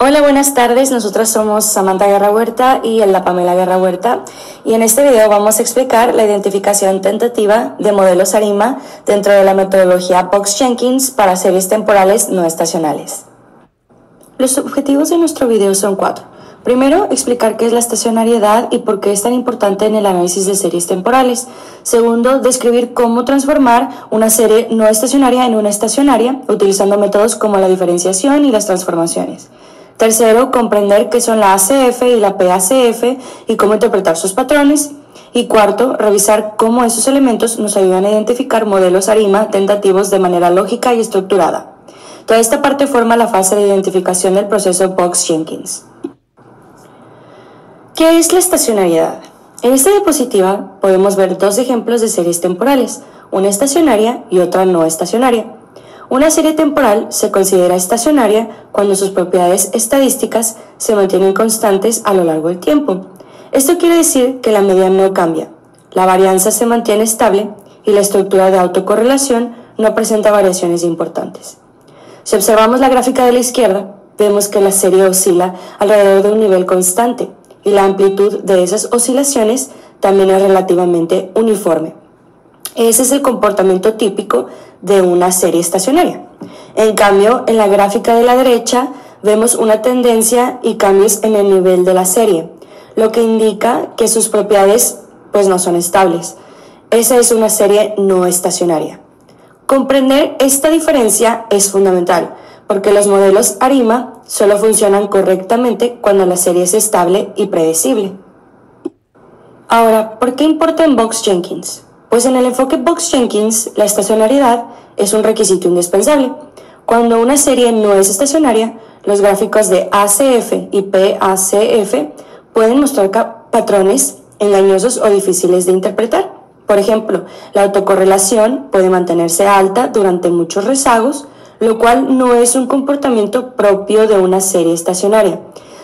Hola, buenas tardes. Nosotras somos Samantha Guerra Huerta y Elda Pamela Guerra Huerta. Y en este video vamos a explicar la identificación tentativa de modelos ARIMA dentro de la metodología Box-Jenkins para series temporales no estacionales. Los objetivos de nuestro video son 4. Primero, explicar qué es la estacionariedad y por qué es tan importante en el análisis de series temporales. Segundo, describir cómo transformar una serie no estacionaria en una estacionaria, utilizando métodos como la diferenciación y las transformaciones. Tercero, comprender qué son la ACF y la PACF y cómo interpretar sus patrones. Y cuarto, revisar cómo esos elementos nos ayudan a identificar modelos ARIMA tentativos de manera lógica y estructurada. Toda esta parte forma la fase de identificación del proceso Box-Jenkins. ¿Qué es la estacionariedad? En esta diapositiva podemos ver dos ejemplos de series temporales, una estacionaria y otra no estacionaria. Una serie temporal se considera estacionaria cuando sus propiedades estadísticas se mantienen constantes a lo largo del tiempo. Esto quiere decir que la media no cambia, la varianza se mantiene estable y la estructura de autocorrelación no presenta variaciones importantes. Si observamos la gráfica de la izquierda, vemos que la serie oscila alrededor de un nivel constante y la amplitud de esas oscilaciones también es relativamente uniforme. Ese es el comportamiento típico de una serie estacionaria. En cambio, en la gráfica de la derecha vemos una tendencia y cambios en el nivel de la serie, lo que indica que sus propiedades no son estables. Esa es una serie no estacionaria. Comprender esta diferencia es fundamental, porque los modelos ARIMA solo funcionan correctamente cuando la serie es estable y predecible. Ahora, ¿por qué importa en Box-Jenkins? Pues en el enfoque Box-Jenkins, la estacionariedad es un requisito indispensable. Cuando una serie no es estacionaria, los gráficos de ACF y PACF pueden mostrar patrones engañosos o difíciles de interpretar. Por ejemplo, la autocorrelación puede mantenerse alta durante muchos rezagos, lo cual no es un comportamiento propio de una serie estacionaria.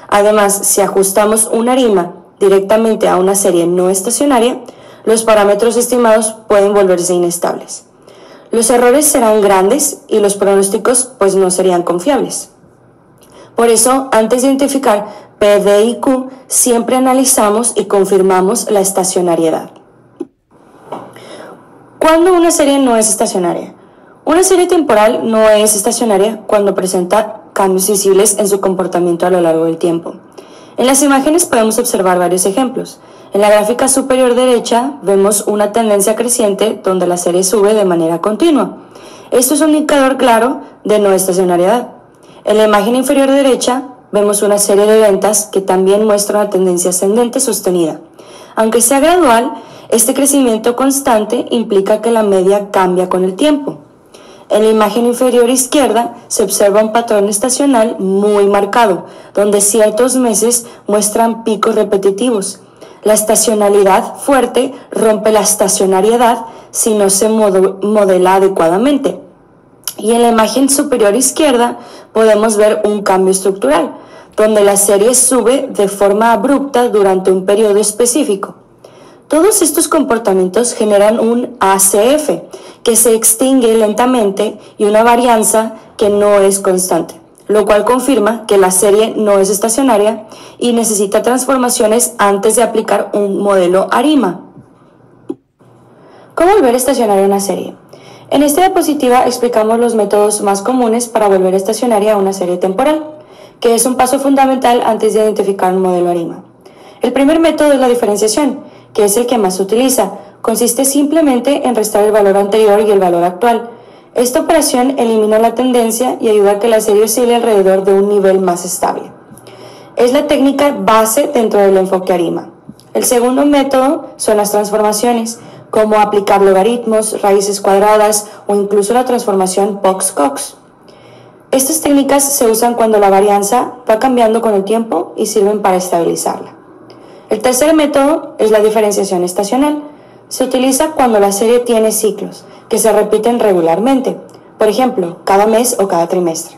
Además, si ajustamos una ARIMA directamente a una serie no estacionaria, los parámetros estimados pueden volverse inestables. Los errores serán grandes y los pronósticos no serían confiables. Por eso, antes de identificar P, D y Q, siempre analizamos y confirmamos la estacionariedad. ¿Cuándo una serie no es estacionaria? Una serie temporal no es estacionaria cuando presenta cambios visibles en su comportamiento a lo largo del tiempo. En las imágenes podemos observar varios ejemplos. En la gráfica superior derecha vemos una tendencia creciente donde la serie sube de manera continua. Esto es un indicador claro de no estacionariedad. En la imagen inferior derecha vemos una serie de ventas que también muestra una tendencia ascendente sostenida. Aunque sea gradual, este crecimiento constante implica que la media cambia con el tiempo. En la imagen inferior izquierda se observa un patrón estacional muy marcado, donde ciertos meses muestran picos repetitivos. La estacionalidad fuerte rompe la estacionariedad si no se modela adecuadamente. Y en la imagen superior izquierda podemos ver un cambio estructural, donde la serie sube de forma abrupta durante un periodo específico. Todos estos comportamientos generan un ACF, que se extingue lentamente, y una varianza que no es constante, lo cual confirma que la serie no es estacionaria y necesita transformaciones antes de aplicar un modelo ARIMA. ¿Cómo volver estacionaria una serie? En esta diapositiva explicamos los métodos más comunes para volver estacionaria una serie temporal, que es un paso fundamental antes de identificar un modelo ARIMA. El primer método es la diferenciación, que es el que más se utiliza. Consiste simplemente en restar el valor anterior y el valor actual. Esta operación elimina la tendencia y ayuda a que la serie oscile alrededor de un nivel más estable. Es la técnica base dentro del enfoque ARIMA. El segundo método son las transformaciones, como aplicar logaritmos, raíces cuadradas o incluso la transformación Box-Cox. Estas técnicas se usan cuando la varianza va cambiando con el tiempo y sirven para estabilizarla. El tercer método es la diferenciación estacional. Se utiliza cuando la serie tiene ciclos que se repiten regularmente, por ejemplo, cada mes o cada trimestre.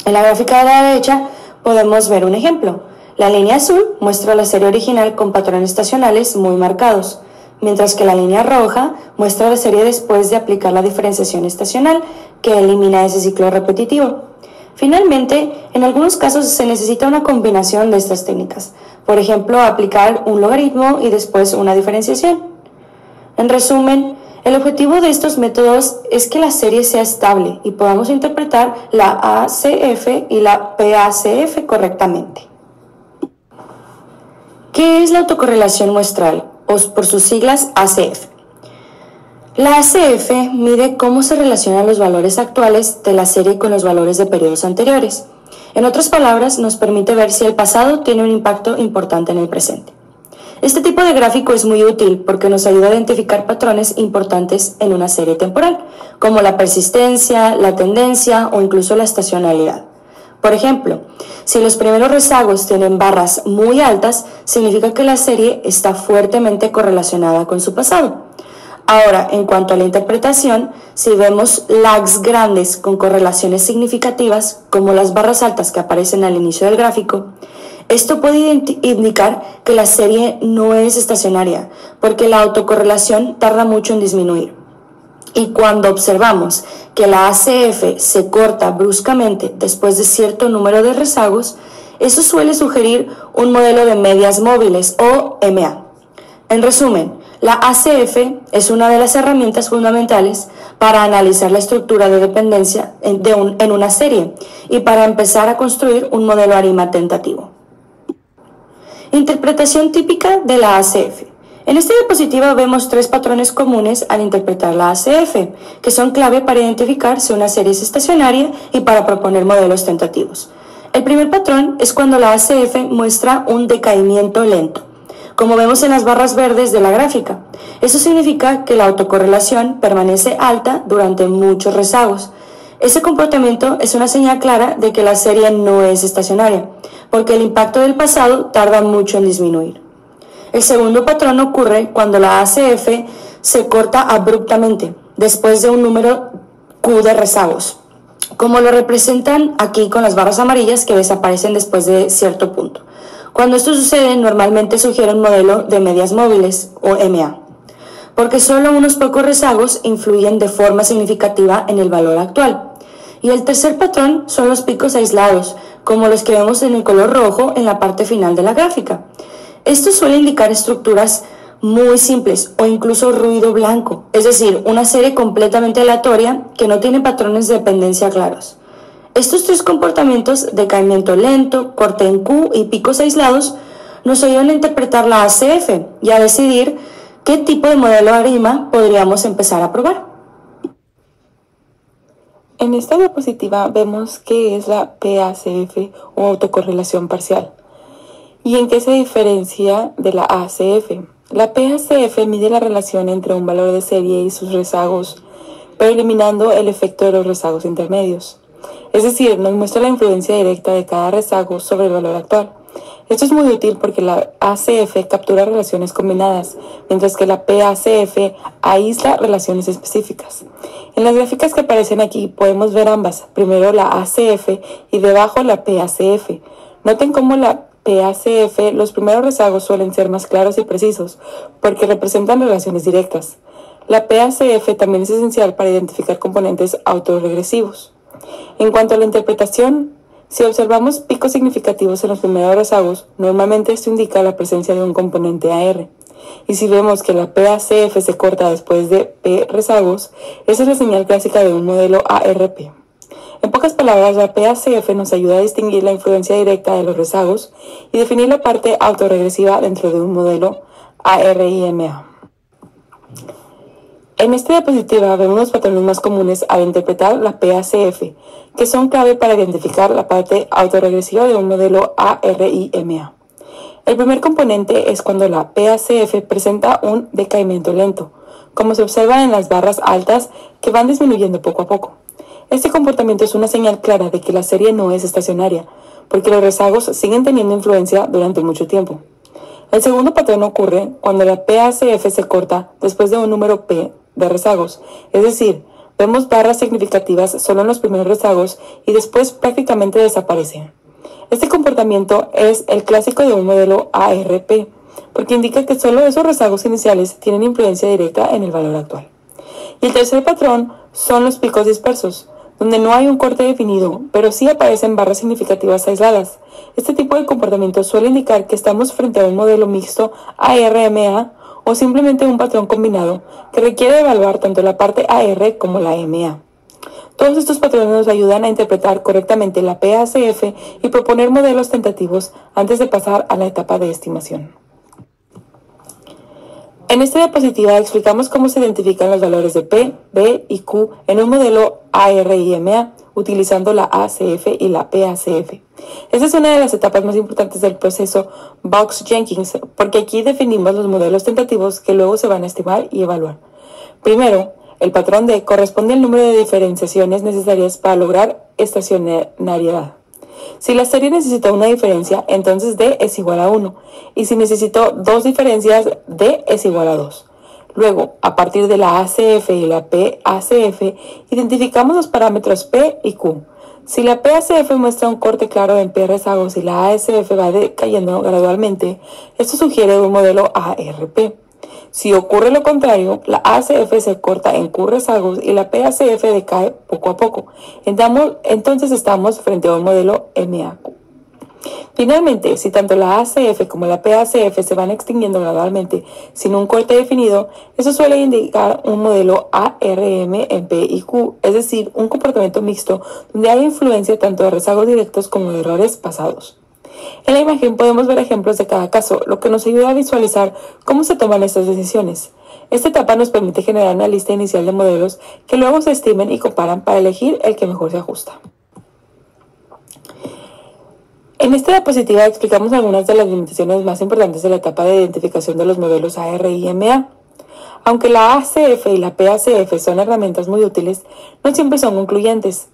En la gráfica de la derecha podemos ver un ejemplo. La línea azul muestra la serie original con patrones estacionales muy marcados, mientras que la línea roja muestra la serie después de aplicar la diferenciación estacional, que elimina ese ciclo repetitivo. Finalmente, en algunos casos se necesita una combinación de estas técnicas, por ejemplo, aplicar un logaritmo y después una diferenciación. En resumen, el objetivo de estos métodos es que la serie sea estable y podamos interpretar la ACF y la PACF correctamente. ¿Qué es la autocorrelación muestral, o por sus siglas ACF? La ACF mide cómo se relacionan los valores actuales de la serie con los valores de periodos anteriores. En otras palabras, nos permite ver si el pasado tiene un impacto importante en el presente. Este tipo de gráfico es muy útil porque nos ayuda a identificar patrones importantes en una serie temporal, como la persistencia, la tendencia o incluso la estacionalidad. Por ejemplo, si los primeros rezagos tienen barras muy altas, significa que la serie está fuertemente correlacionada con su pasado. Ahora, en cuanto a la interpretación, si vemos lags grandes con correlaciones significativas, como las barras altas que aparecen al inicio del gráfico, esto puede indicar que la serie no es estacionaria, porque la autocorrelación tarda mucho en disminuir. Y cuando observamos que la ACF se corta bruscamente después de cierto número de rezagos, eso suele sugerir un modelo de medias móviles o MA. En resumen, la ACF es una de las herramientas fundamentales para analizar la estructura de dependencia en una serie y para empezar a construir un modelo ARIMA tentativo. Interpretación típica de la ACF. En esta diapositiva vemos tres patrones comunes al interpretar la ACF, que son clave para identificar si una serie es estacionaria y para proponer modelos tentativos. El primer patrón es cuando la ACF muestra un decaimiento lento, como vemos en las barras verdes de la gráfica. Eso significa que la autocorrelación permanece alta durante muchos rezagos. Ese comportamiento es una señal clara de que la serie no es estacionaria, porque el impacto del pasado tarda mucho en disminuir. El segundo patrón ocurre cuando la ACF se corta abruptamente, después de un número Q de rezagos, como lo representan aquí con las barras amarillas que desaparecen después de cierto punto. Cuando esto sucede, normalmente sugiere un modelo de medias móviles o MA, porque solo unos pocos rezagos influyen de forma significativa en el valor actual. Y el tercer patrón son los picos aislados, como los que vemos en el color rojo en la parte final de la gráfica. Esto suele indicar estructuras muy simples o incluso ruido blanco, es decir, una serie completamente aleatoria que no tiene patrones de dependencia claros. Estos tres comportamientos, decaimiento lento, corte en Q y picos aislados, nos ayudan a interpretar la ACF y a decidir qué tipo de modelo ARIMA podríamos empezar a probar. En esta diapositiva vemos qué es la PACF o autocorrelación parcial y en qué se diferencia de la ACF. La PACF mide la relación entre un valor de serie y sus rezagos, pero eliminando el efecto de los rezagos intermedios. Es decir, nos muestra la influencia directa de cada rezago sobre el valor actual. Esto es muy útil porque la ACF captura relaciones combinadas, mientras que la PACF aísla relaciones específicas. En las gráficas que aparecen aquí podemos ver ambas, primero la ACF y debajo la PACF. Noten cómo la PACF los primeros rezagos suelen ser más claros y precisos, porque representan relaciones directas. La PACF también es esencial para identificar componentes autorregresivos. En cuanto a la interpretación, si observamos picos significativos en los primeros rezagos, normalmente esto indica la presencia de un componente AR. Y si vemos que la PACF se corta después de P rezagos, esa es la señal clásica de un modelo ARP. En pocas palabras, la PACF nos ayuda a distinguir la influencia directa de los rezagos y definir la parte autorregresiva dentro de un modelo ARIMA. En esta diapositiva vemos los patrones más comunes al interpretar la PACF, que son clave para identificar la parte autorregresiva de un modelo ARIMA. El primer componente es cuando la PACF presenta un decaimiento lento, como se observa en las barras altas que van disminuyendo poco a poco. Este comportamiento es una señal clara de que la serie no es estacionaria, porque los rezagos siguen teniendo influencia durante mucho tiempo. El segundo patrón ocurre cuando la PACF se corta después de un número P de rezagos, es decir, vemos barras significativas solo en los primeros rezagos y después prácticamente desaparecen. Este comportamiento es el clásico de un modelo ARP, porque indica que solo esos rezagos iniciales tienen influencia directa en el valor actual. Y el tercer patrón son los picos dispersos, donde no hay un corte definido, pero sí aparecen barras significativas aisladas. Este tipo de comportamiento suele indicar que estamos frente a un modelo mixto AR-MA o simplemente un patrón combinado que requiere evaluar tanto la parte AR como la MA. Todos estos patrones nos ayudan a interpretar correctamente la PACF y proponer modelos tentativos antes de pasar a la etapa de estimación. En esta diapositiva explicamos cómo se identifican los valores de P, B y Q en un modelo AR-MA utilizando la ACF y la PACF. Esta es una de las etapas más importantes del proceso Box-Jenkins porque aquí definimos los modelos tentativos que luego se van a estimar y evaluar. Primero, el patrón D corresponde al número de diferenciaciones necesarias para lograr estacionariedad. Si la serie necesita una diferencia, entonces D es igual a 1, y si necesito dos diferencias, D es igual a 2. Luego, a partir de la ACF y la PACF, identificamos los parámetros P y Q. Si la PACF muestra un corte claro en P rezagos y la ACF va decayendo gradualmente, esto sugiere un modelo ARP. Si ocurre lo contrario, la ACF se corta en Q rezagos y la PACF decae poco a poco. Entonces estamos frente a un modelo MAQ. Finalmente, si tanto la ACF como la PACF se van extinguiendo gradualmente sin un corte definido, eso suele indicar un modelo ARM en P y Q, es decir, un comportamiento mixto donde hay influencia tanto de rezagos directos como de errores pasados. En la imagen podemos ver ejemplos de cada caso, lo que nos ayuda a visualizar cómo se toman estas decisiones. Esta etapa nos permite generar una lista inicial de modelos que luego se estimen y comparan para elegir el que mejor se ajusta. En esta diapositiva explicamos algunas de las limitaciones más importantes de la etapa de identificación de los modelos AR y MA. Aunque la ACF y la PACF son herramientas muy útiles, no siempre son concluyentes.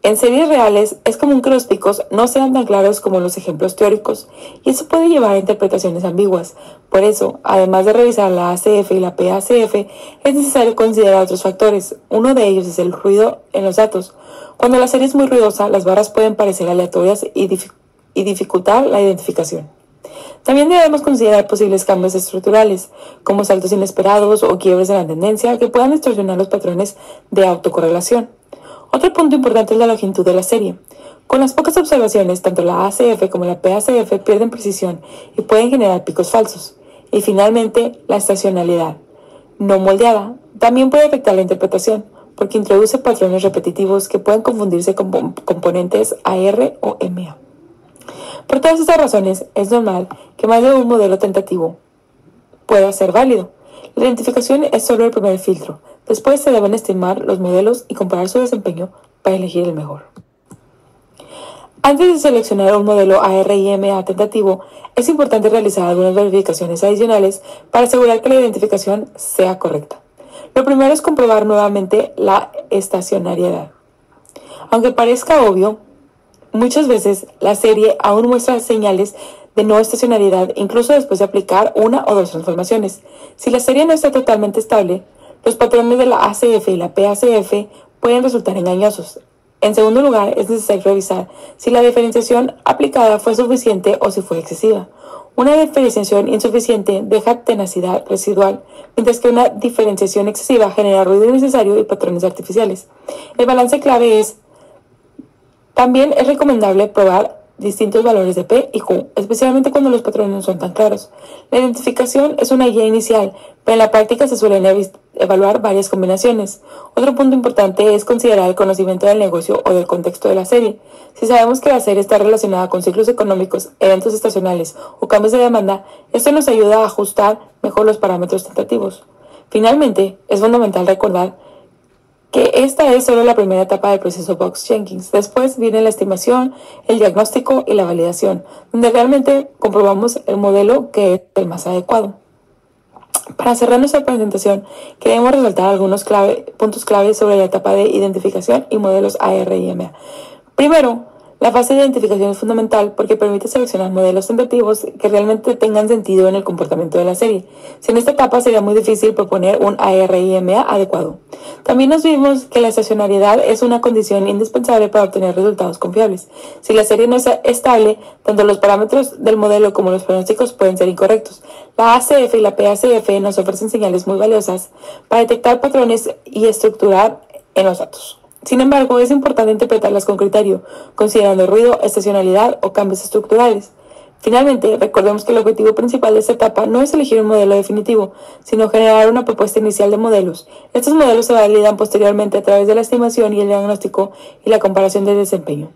En series reales es común que los picos no sean tan claros como los ejemplos teóricos, y eso puede llevar a interpretaciones ambiguas. Por eso, además de revisar la ACF y la PACF, es necesario considerar otros factores. Uno de ellos es el ruido en los datos. Cuando la serie es muy ruidosa, las barras pueden parecer aleatorias y dificultar la identificación. También debemos considerar posibles cambios estructurales, como saltos inesperados o quiebres en la tendencia que puedan distorsionar los patrones de autocorrelación. Otro punto importante es la longitud de la serie. Con las pocas observaciones, tanto la ACF como la PACF pierden precisión y pueden generar picos falsos. Y finalmente, la estacionalidad no moldeada también puede afectar la interpretación, porque introduce patrones repetitivos que pueden confundirse con componentes AR o MA. Por todas estas razones, es normal que más de un modelo tentativo pueda ser válido. La identificación es solo el primer filtro. Después se deben estimar los modelos y comparar su desempeño para elegir el mejor. Antes de seleccionar un modelo AR-MA tentativo, es importante realizar algunas verificaciones adicionales para asegurar que la identificación sea correcta. Lo primero es comprobar nuevamente la estacionariedad. Aunque parezca obvio, muchas veces la serie aún muestra señales de no estacionariedad incluso después de aplicar una o dos transformaciones. Si la serie no está totalmente estable, los patrones de la ACF y la PACF pueden resultar engañosos. En segundo lugar, es necesario revisar si la diferenciación aplicada fue suficiente o si fue excesiva. Una diferenciación insuficiente deja tenacidad residual, mientras que una diferenciación excesiva genera ruido innecesario y patrones artificiales. El balance clave es: también es recomendable probar distintos valores de P y Q, especialmente cuando los patrones no son tan claros. La identificación es una guía inicial, pero en la práctica se suelen evaluar varias combinaciones. Otro punto importante es considerar el conocimiento del negocio o del contexto de la serie. Si sabemos que la serie está relacionada con ciclos económicos, eventos estacionales o cambios de demanda, esto nos ayuda a ajustar mejor los parámetros tentativos. Finalmente, es fundamental recordar que esta es solo la primera etapa del proceso Box-Jenkins. Después viene la estimación, el diagnóstico y la validación, donde realmente comprobamos el modelo que es el más adecuado. Para cerrar nuestra presentación, queremos resaltar algunos puntos clave sobre la etapa de identificación y modelos AR y MA. Primero, la fase de identificación es fundamental porque permite seleccionar modelos tentativos que realmente tengan sentido en el comportamiento de la serie. Sin esta etapa sería muy difícil proponer un AR-MA adecuado. También nos vimos que la estacionariedad es una condición indispensable para obtener resultados confiables. Si la serie no es estable, tanto los parámetros del modelo como los pronósticos pueden ser incorrectos. La ACF y la PACF nos ofrecen señales muy valiosas para detectar patrones y estructurar en los datos. Sin embargo, es importante interpretarlas con criterio, considerando ruido, estacionalidad o cambios estructurales. Finalmente, recordemos que el objetivo principal de esta etapa no es elegir un modelo definitivo, sino generar una propuesta inicial de modelos. Estos modelos se validan posteriormente a través de la estimación y el diagnóstico y la comparación de desempeño.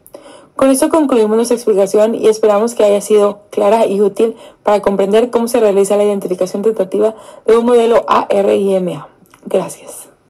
Con esto concluimos nuestra explicación y esperamos que haya sido clara y útil para comprender cómo se realiza la identificación tentativa de un modelo ARIMA. Gracias.